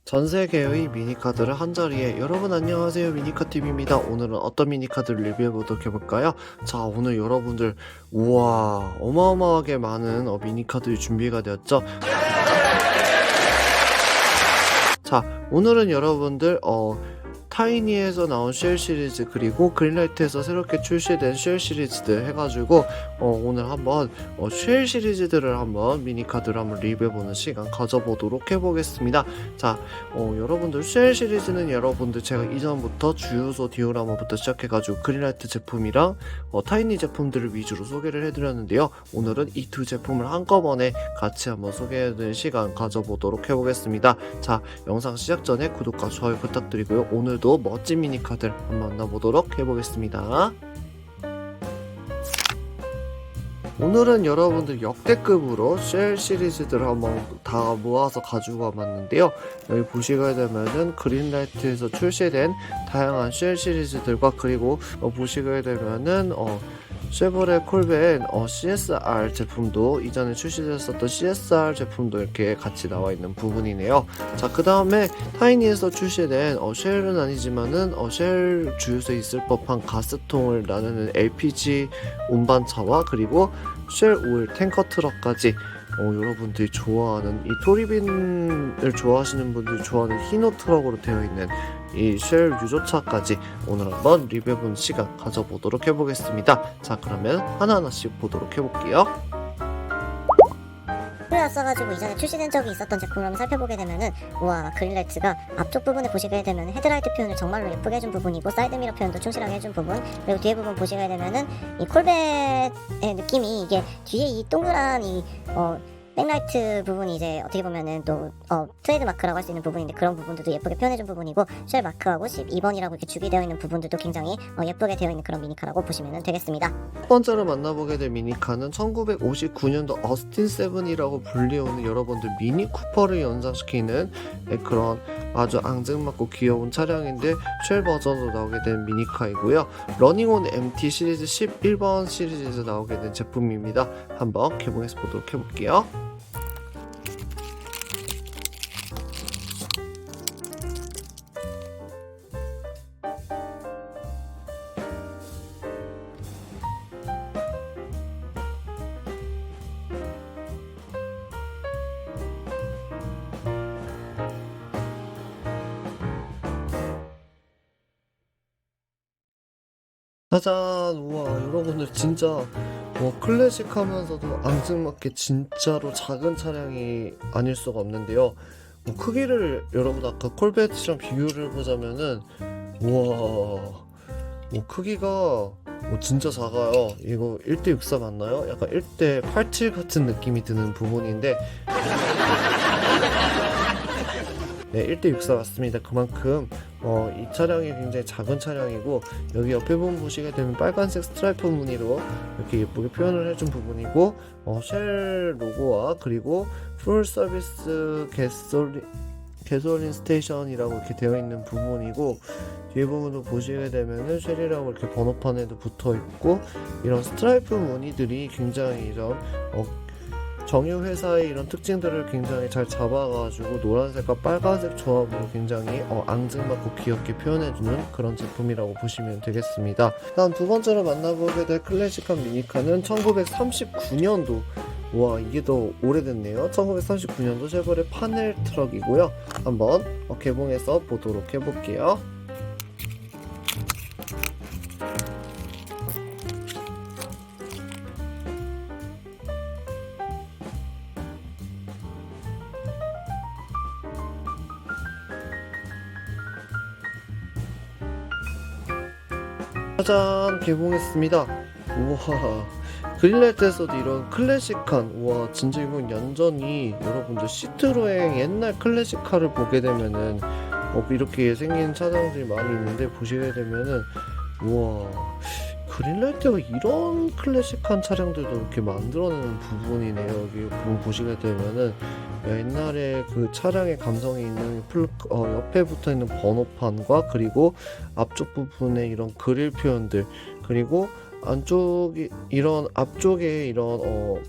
전 세계의 미니카드를 한자리에. 여러분 안녕하세요, 미니카TV입니다. 오늘은 어떤 미니카드를 리뷰해보도록 해볼까요? 자, 오늘 여러분들 우와 어마어마하게 많은 미니카드가 준비가 되었죠. 자, 오늘은 여러분들 타이니에서 나온 쉘 시리즈, 그리고 그린라이트에서 새롭게 출시된 쉘 시리즈들 해가지고 오늘 한번 쉘 시리즈들을 한번 미니카드를 한번 리뷰해보는 시간 가져보도록 해보겠습니다. 자, 여러분들 쉘 시리즈는 여러분들 제가 이전부터 주유소 디오라마부터 시작해가지고 그린라이트 제품이랑 타이니 제품들을 위주로 소개를 해드렸는데요. 오늘은 이 두 제품을 한꺼번에 같이 한번 소개해드리는 시간 가져보도록 해보겠습니다. 자, 영상 시작 전에 구독과 좋아요 부탁드리고요. 오늘도 멋진 미니카드를 한번 만나보도록 해보겠습니다. 오늘은 여러분들 역대급으로 쉘 시리즈들을 한번 다 모아서 가지고 와봤는데요. 여기 보시게 되면은 그린라이트에서 출시된 다양한 쉘 시리즈들과, 그리고 보시게 되면은 쉐보레 콜벤 CSR 제품도, 이전에 출시되었었던 CSR 제품도 이렇게 같이 나와 있는 부분이네요. 자, 그 다음에 타이니에서 출시된 쉘은 아니지만은 쉘 주유소에 있을 법한 가스통을 나누는 LPG 운반차와, 그리고 쉘 오일 탱커 트럭까지 여러분들이 좋아하는 이 토리빈을 좋아하시는 분들이 좋아하는 히노 트럭으로 되어 있는 이 쉘 유조차까지 오늘 한번 리뷰해보는 시간 가져보도록 해보겠습니다. 자, 그러면 하나하나씩 보도록 해볼게요. 써가지고 이전에 출시된 적이 있었던 제품을 한번 살펴보게 되면은, 우와, 그린라이트가 앞쪽 부분에 보시게 되면 헤드라이트 표현을 정말로 예쁘게 해준 부분이고, 사이드미러 표현도 충실하게 해준 부분, 그리고 뒤에 부분 보시게 되면은 이 콜벳의 느낌이, 이게 뒤에 이 동그란 이 백라이트 부분이 이제 어떻게 보면은 또 트레이드 마크라고 할 수 있는 부분인데, 그런 부분들도 예쁘게 표현해준 부분이고, 쉘 마크하고 12번이라고 이렇게 주기되어 있는 부분들도 굉장히 예쁘게 되어 있는 그런 미니카라고 보시면 되겠습니다. 첫 번째로 만나보게 될 미니카는 1959년도 어스틴 세븐이라고 불리우는 여러분들 미니 쿠퍼를 연상시키는 그런 아주 앙증맞고 귀여운 차량인데, 쉘 버전으로 나오게 된 미니카이고요. 러닝온 MT 시리즈 11번 시리즈에서 나오게 된 제품입니다. 한번 개봉해서 보도록 해볼게요. 짜잔! 우와, 여러분들 진짜 클래식하면서도 앙증맞게 진짜로 작은 차량이 아닐 수가 없는데요. 크기를 여러분 아까 콜벳이랑 비교를 해보자면은 우와, 크기가 진짜 작아요. 이거 1대64 맞나요? 약간 1대87 같은 느낌이 드는 부분인데, 네, 1대64 맞습니다. 그만큼 이 차량이 굉장히 작은 차량이고, 여기 옆에 부분 보시게 되면 빨간색 스트라이프 무늬로 이렇게 예쁘게 표현을 해준 부분이고, 쉘 로고와, 그리고 풀 서비스 개솔린 스테이션이라고 이렇게 되어 있는 부분이고, 뒤에 부분도 보시게 되면은 쉘이라고 이렇게 번호판에도 붙어 있고, 이런 스트라이프 무늬들이 굉장히 이런 정유 회사의 이런 특징들을 굉장히 잘 잡아가지고 노란색과 빨간색 조합으로 굉장히 앙증맞고 귀엽게 표현해주는 그런 제품이라고 보시면 되겠습니다. 다음 두 번째로 만나보게 될 클래식한 미니카는 1939년도, 와, 이게 더 오래됐네요. 1939년도 쉐보레 파넬 트럭이고요. 한번 개봉해서 보도록 해볼게요. 짜잔! 개봉했습니다. 우와, 그린라이트에서도 이런 클래식한, 우와, 진짜 이건 얌전히 여러분들 시트로행 옛날 클래식카를 보게 되면은 이렇게 생긴 차량들이 많이 있는데, 보시게 되면은 우와, 그린라이트가 이런 클래식한 차량들도 이렇게 만들어내는 부분이네요. 여기 부분 보시게 되면은 옛날에 그 차량의 감성이 있는 옆에 붙어 있는 번호판과, 그리고 앞쪽 부분에 이런 그릴 표현들, 그리고 안쪽이 이런 앞쪽에 이런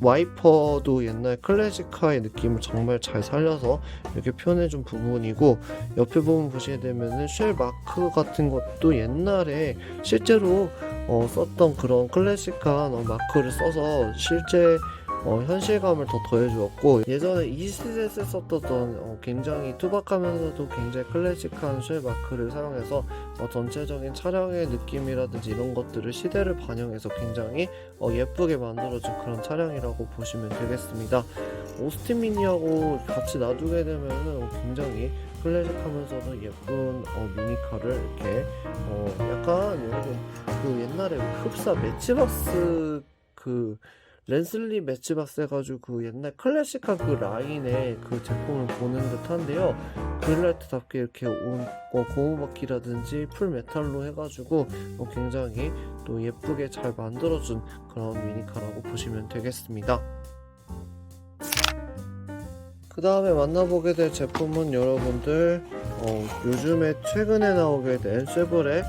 와이퍼도 옛날 클래식카의 느낌을 정말 잘 살려서 이렇게 표현해준 부분이고, 옆에 부분 보시게 되면은 쉘 마크 같은 것도 옛날에 실제로 썼던 그런 클래식한 마크를 써서 실제 현실감을 더 더해주었고, 예전에 이 시대에 썼던 굉장히 투박하면서도 굉장히 클래식한 쉘 마크를 사용해서 전체적인 차량의 느낌이라든지 이런 것들을 시대를 반영해서 굉장히 예쁘게 만들어진 그런 차량이라고 보시면 되겠습니다. 오스틴 미니하고 같이 놔두게 되면은 굉장히 클래식하면서도 예쁜 미니카를 이렇게 약간 여러분 그 옛날에 흡사 매치박스 그 랜슬리 매치박스 해가지고 그 옛날 클래식한 그 라인의 그 제품을 보는 듯한데요. 그릴라이트답게 이렇게 고무바퀴라든지 풀메탈로 해가지고 굉장히 또 예쁘게 잘 만들어준 그런 미니카라고 보시면 되겠습니다. 그 다음에 만나보게 될 제품은 여러분들 요즘에 최근에 나오게 된 쉐보레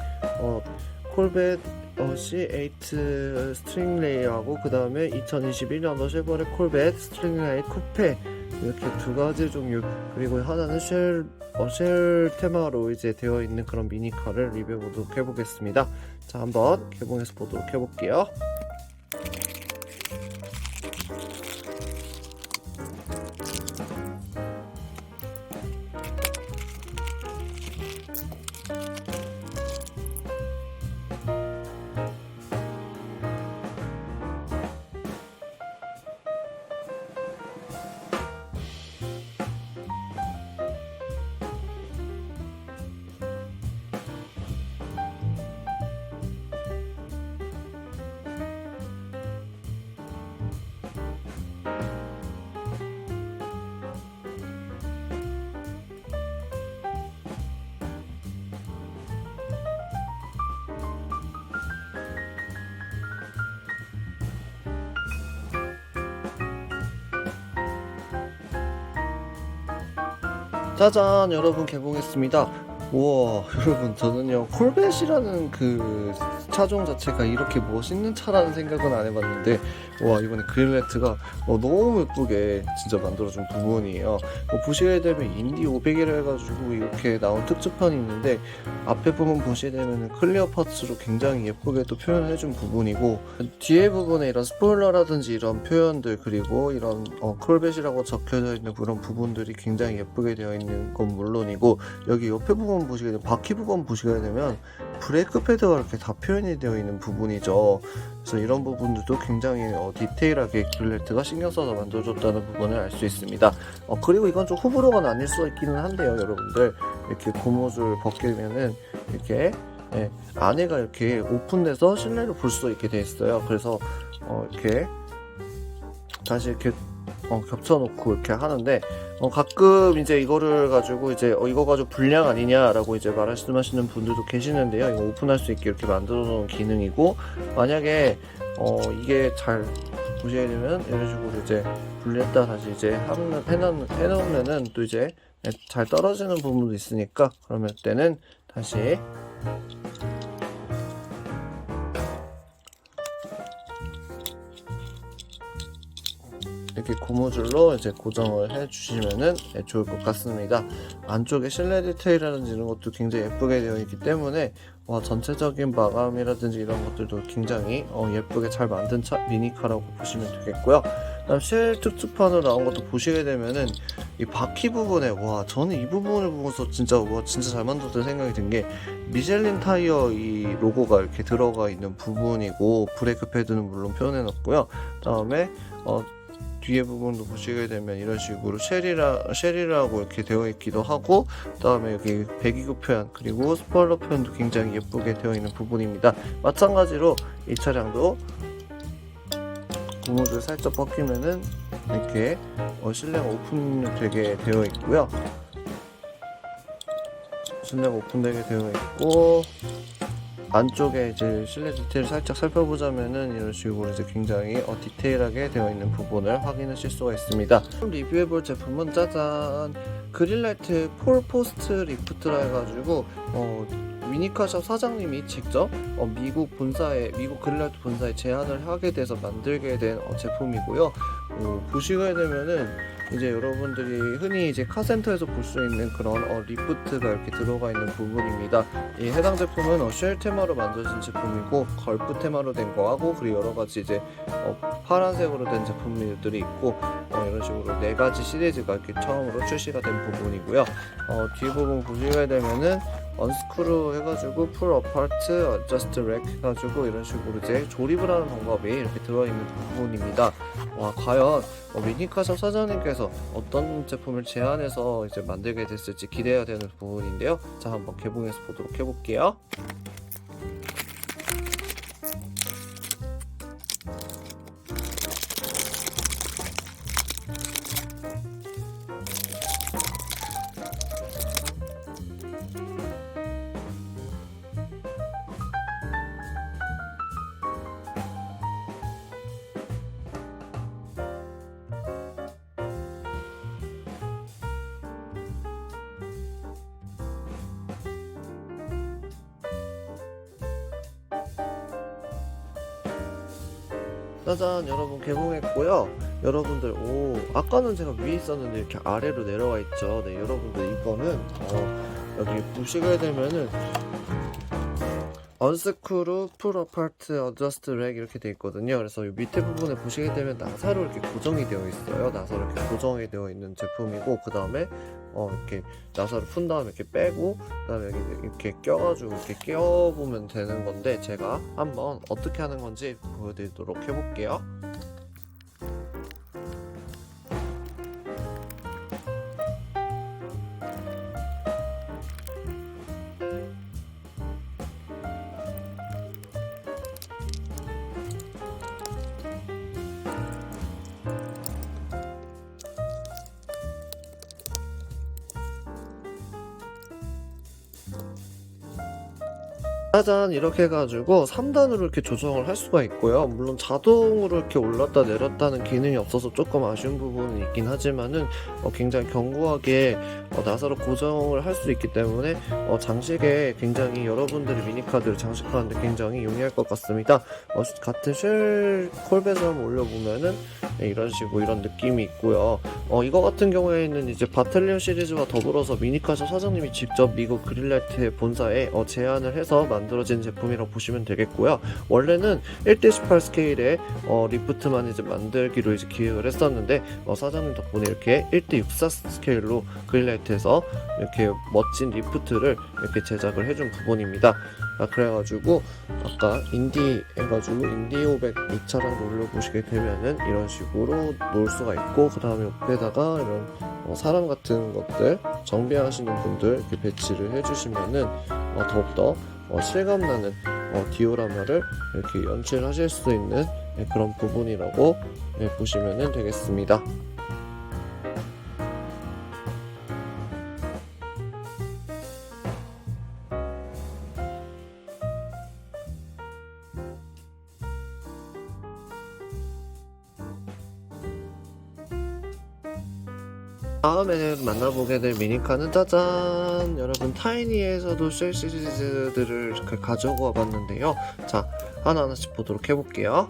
콜벳 C8 스트링레이하고, 그 다음에 2021년도 쉐보레 콜벳 스트링레이 쿠페, 이렇게 두 가지 종류, 그리고 하나는 쉘 테마로 이제 되어 있는 그런 미니카를 리뷰해보도록 해보겠습니다. 자, 한번 개봉해서 보도록 해볼게요. 짜잔, 여러분 개봉했습니다. 우와, 여러분 저는요 콜벳이라는 그 차종 자체가 이렇게 멋있는 차라는 생각은 안 해봤는데, 와, 이번에 그릴라이트가 너무 예쁘게 진짜 만들어준 부분이에요. 보시게 되면 인디 500이라 해가지고 이렇게 나온 특수판이 있는데, 앞에 부분 보시게 되면 클리어 파츠로 굉장히 예쁘게 또 표현해준 부분이고, 뒤에 부분에 이런 스포일러라든지 이런 표현들, 그리고 이런 콜벳이라고 적혀져 있는 그런 부분들이 굉장히 예쁘게 되어 있는 건 물론이고, 여기 옆에 부분 보시게 되면, 바퀴 부분 보시게 되면 브레이크 패드가 이렇게 다 표현이 되어 있는 부분이죠. 그래서 이런 부분들도 굉장히 디테일하게 그릴라이트가 신경 써서 만들어줬다는 부분을 알 수 있습니다. 그리고 이건 좀 호불호가 나뉠 수가 있기는 한데요, 여러분들 이렇게 고무줄 벗기면은 이렇게 안에가 이렇게 오픈돼서 실내를 볼 수 있게 돼 있어요. 그래서 이렇게 다시 이렇게 겹쳐놓고 이렇게 하는데, 가끔 이제 이거를 가지고 이제 이거 가지고 불량 아니냐라고 이제 말씀하시는 분들도 계시는데요. 이거 오픈할 수 있게 이렇게 만들어 놓은 기능이고, 만약에 이게 잘 보시게 되면 이런 식으로 이제 분리했다 다시 이제 해놓으면은 또 이제 잘 떨어지는 부분도 있으니까, 그러면 때는 다시 이렇게 고무줄로 이제 고정을 해 주시면은 좋을 것 같습니다. 안쪽에 실내 디테일이라든지 이런 것도 굉장히 예쁘게 되어 있기 때문에 전체적인 마감이라든지 이런 것들도 굉장히 예쁘게 잘 만든 미니카라고 보시면 되겠고요. 그다음 쉘 특수판으로 나온 것도 보시게 되면은 이 바퀴 부분에 저는 이 부분을 보면서 진짜 잘 만들었다는 생각이 든 게, 미셸린 타이어 이 로고가 이렇게 들어가 있는 부분이고, 브레이크 패드는 물론 표현해 놨고요. 그다음에 뒤에 부분도 보시게 되면 이런 식으로 쉘이라고 이렇게 되어 있기도 하고, 그 다음에 여기 배기구 표현, 그리고 스포일러 표현도 굉장히 예쁘게 되어 있는 부분입니다. 마찬가지로 이 차량도 고무줄 살짝 벗기면은 이렇게 실내가 오픈되게 되어 있고요. 실내가 오픈되게 되어 있고, 안쪽에 이제 실내 디테일을 살짝 살펴보자면은 이런 식으로 이제 굉장히 디테일하게 되어 있는 부분을 확인하실 수가 있습니다. 리뷰해볼 제품은 짜잔, 그릴라이트 폴 포스트 리프트라 해가지고 미니카샵 사장님이 직접 미국 그릴라이트 본사에 제안을 하게 돼서 만들게 된 제품이고요. 보시게 되면은 이제 여러분들이 흔히 이제 카센터에서 볼 수 있는 그런 리프트가 이렇게 들어가 있는 부분입니다. 이 해당 제품은 쉘 테마로 만들어진 제품이고 걸프 테마로 된 거하고 그리고 여러 가지 이제 파란색으로 된 제품들이 있고 이런 식으로 네 가지 시리즈가 이렇게 처음으로 출시가 된 부분이고요. 뒤에 부분 보시게 되면은 언스크루 해가지고 풀 어파트, 어저스트 렉 해가지고 이런 식으로 이제 조립을 하는 방법이 이렇게 들어있는 부분입니다. 와, 과연 미니카샵 사장님께서 어떤 제품을 제안해서 이제 만들게 됐을지 기대해야 되는 부분인데요. 자, 한번 개봉해서 보도록 해볼게요. 짜잔, 여러분 개봉했고요. 여러분들 아까는 제가 위에 있었는데 이렇게 아래로 내려와 있죠. 네, 여러분들 이거는 여기 보시게 되면은 언스크루, 풀 어파트, 어저스트 렉 이렇게 돼 있거든요. 그래서 이 밑에 부분에 보시게 되면 나사로 이렇게 고정이 되어 있어요. 나사로 이렇게 고정이 되어 있는 제품이고, 그 다음에 이렇게 나사를 푼 다음에 이렇게 빼고, 그 다음에 여기 이렇게 껴가지고 이렇게 끼워보면 되는 건데, 제가 한번 어떻게 하는 건지 보여드리도록 해볼게요. 짜잔, 이렇게 해가지고 3단으로 이렇게 조정을 할 수가 있고요. 물론 자동으로 이렇게 올랐다 내렸다는 기능이 없어서 조금 아쉬운 부분은 있긴 하지만은 굉장히 견고하게 나사로 고정을 할 수 있기 때문에 장식에 굉장히 여러분들이 미니카드를 장식하는데 굉장히 용이할 것 같습니다. 같은 쉘 콜벳을 한번 올려보면은 이런 식으로 이런 느낌이 있고요. 이거 같은 경우에는 이제 바텔리온 시리즈와 더불어서 미니카샵 사장님이 직접 미국 그릴라이트 본사에 제안을 해서 만들어진 제품이라고 보시면 되겠고요. 원래는 1:18 스케일의 리프트만 이제 만들기로 이제 기획을 했었는데 사장님 덕분에 이렇게 1:64 스케일로 그릴라이트에서 이렇게 멋진 리프트를 이렇게 제작을 해준 부분입니다. 그래가지고 아까 인디 해가지고 인디 500 이 차량을 올려보시게 되면은 이런 식으로 놓을 수가 있고, 그 다음에 옆에다가 이런 사람 같은 것들 정비하시는 분들 이렇게 배치를 해주시면은 더욱더 실감나는 디오라마를 이렇게 연출하실 수 있는 그런 부분이라고 보시면 되겠습니다. 다음에 만나보게 될 미니카는 짜잔! 여러분, 타이니에서도 쉘 시리즈들을 이렇게 가져와 봤는데요. 자, 하나하나씩 보도록 해볼게요.